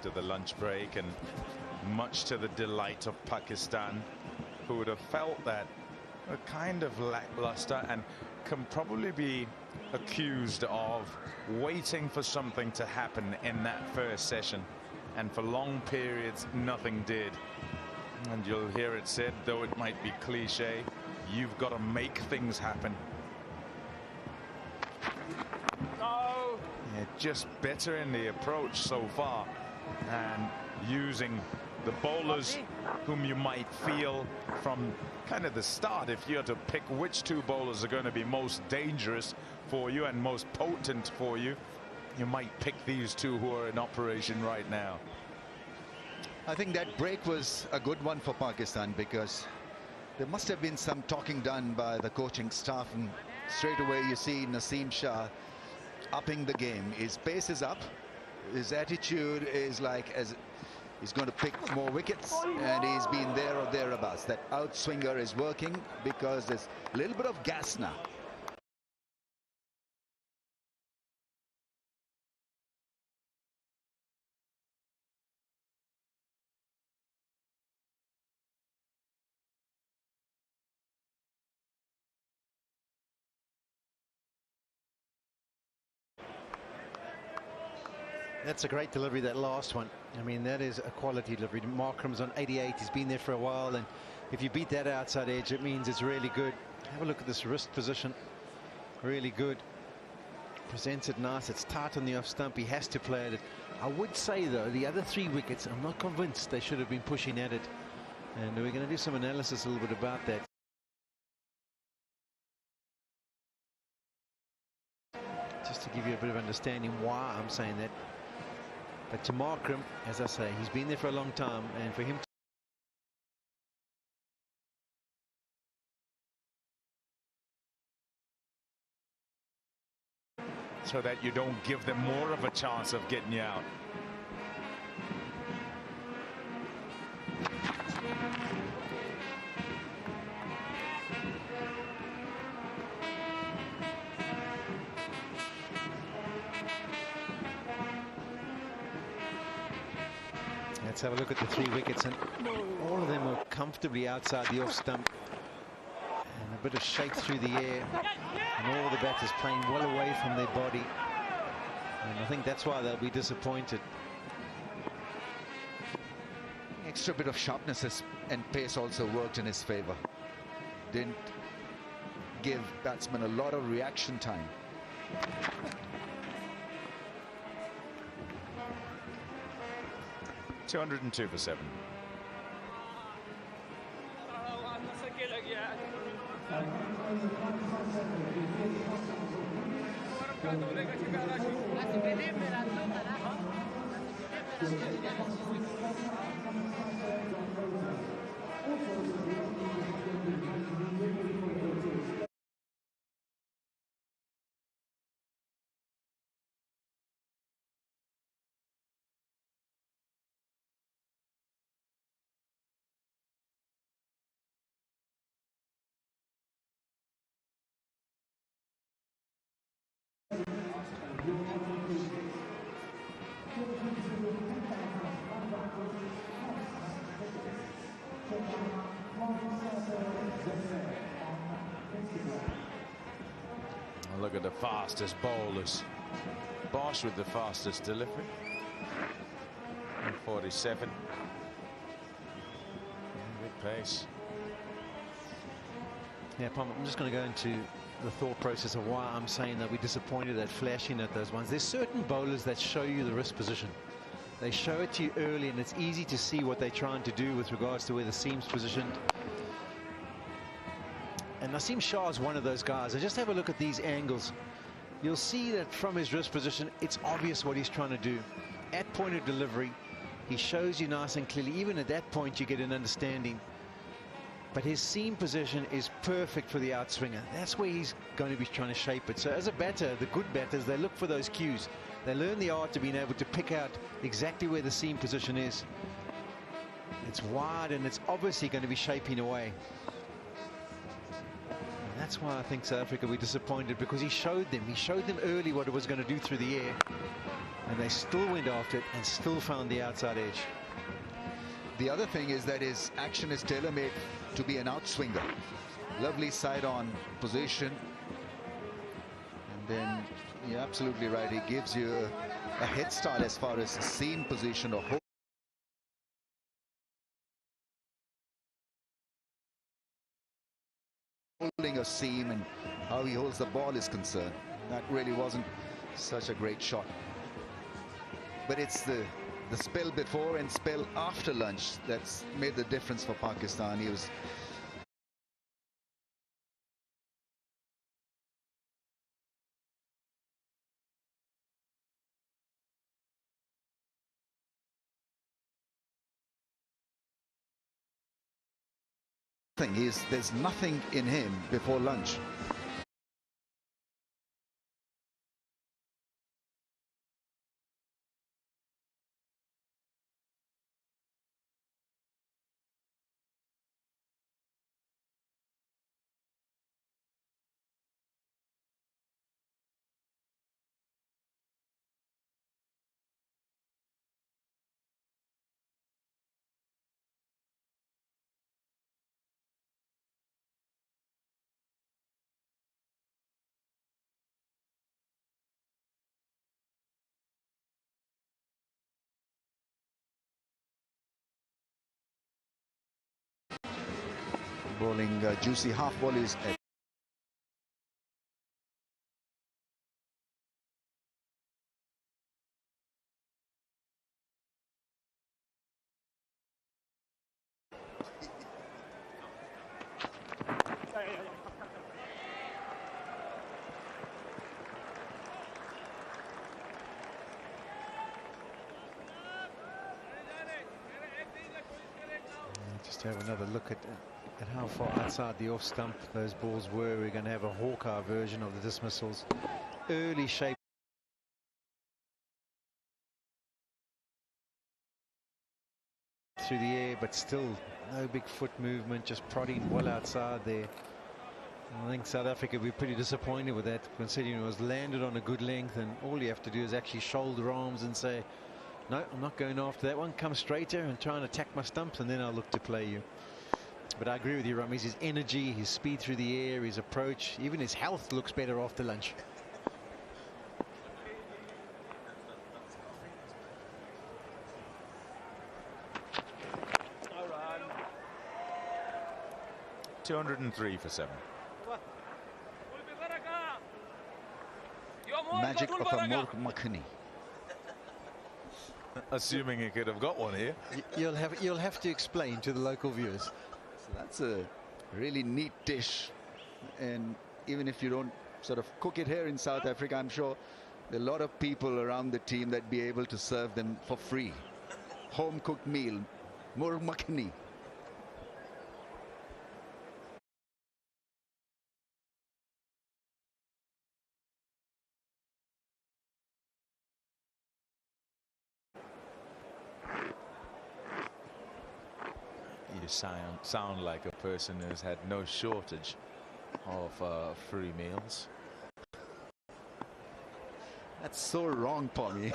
after the lunch break, and much to the delight of Pakistan, who would have felt that a kind of lackluster and can probably be accused of waiting for something to happen in that first session, and for long periods nothing did. And you'll hear it said, though it might be cliche, you've got to make things happen. No. Yeah, just better in the approach so far, and using the bowlers whom you might feel from kind of the start, if you had to pick which two bowlers are going to be most dangerous for you and most potent for you, you might pick these two who are in operation right now. I think that break was a good one for Pakistan, because there must have been some talking done by the coaching staff, and straight away you see Naseem Shah upping the game. His pace is up, his attitude is like as he's going to pick more wickets, and he's been there or thereabouts. That outswinger is working because there's a little bit of gas now. That's a great delivery, that last one. I mean, that is a quality delivery. Markram's on 88. He's been there for a while, and if you beat that outside edge, it means it's really good. Have a look at this wrist position. Really good. Presents it nice. It's tight on the off stump. He has to play at it. I would say, though, the other 3 wickets, I'm not convinced they should have been pushing at it. And we're going to do some analysis a little bit about that. Just to give you a bit of understanding why I'm saying that. But to Markram, as I say, he's been there for a long time, and for him so that you don't give them more of a chance of getting you out. Let's have a look at the 3 wickets, and all of them were comfortably outside the off stump, and a bit of shake through the air, and all the batters playing well away from their body, and I think that's why they'll be disappointed. Extra bit of sharpness and pace also worked in his favor. Didn't give batsmen a lot of reaction time. $202 for 7. Look at the fastest bowlers. Bosch with the fastest delivery. 147. Good pace. Yeah, Palmer, I'm just going to go into the thought process of why I'm saying that we're disappointed at flashing at those ones. There's certain bowlers that show you the wrist position. They show it to you early, and it's easy to see what they're trying to do with regards to where the seam's positioned. And Naseem Shah is one of those guys. And just have a look at these angles. You'll see that from his wrist position, it's obvious what he's trying to do. At point of delivery, he shows you nice and clearly. Even at that point, you get an understanding. But his seam position is perfect for the outswinger. That's where he's going to be trying to shape it. So as a batter, the good batters, they look for those cues. They learn the art of being able to pick out exactly where the seam position is. It's wide, and it's obviously going to be shaping away. And that's why I think South Africa were disappointed, because he showed them early what it was going to do through the air. and they still went after it and still found the outside edge. The other thing is that his action is tailor-made to be an outswinger. Lovely side-on position. And then, you're absolutely right, he gives you a head start as far as seam position or holding a seam and how he holds the ball is concerned. That really wasn't such a great shot. But it's the spell before and spell after lunch that's made the difference for Pakistan. He was there's nothing in him before lunch. Bowling juicy half volleys. Just have another look at how far outside the off stump those balls were. We're going to have a Hawkeye version of the dismissals. Early shape through the air, but still no big foot movement, just prodding well outside there. I think South Africa will be pretty disappointed with that, considering it was landed on a good length, and all you have to do is actually shoulder arms and say, no, I'm not going after that one. Come straighter and try and attack my stumps, and then I'll look to play you. But I agree with you, Rummies. His energy, his speed through the air, his approach, even his health looks better after lunch. $203 for 7. Magic of a Murg Makhani. Assuming he could have got one here. You'll have to explain to the local viewers. So that's a really neat dish, and even if you don't sort of cook it here in South Africa, I'm sure there are a lot of people around the team that be able to serve them for free. Home cooked meal, Murg Makhani. You sound like a person who's had no shortage of free meals. That's so wrong, Pommy.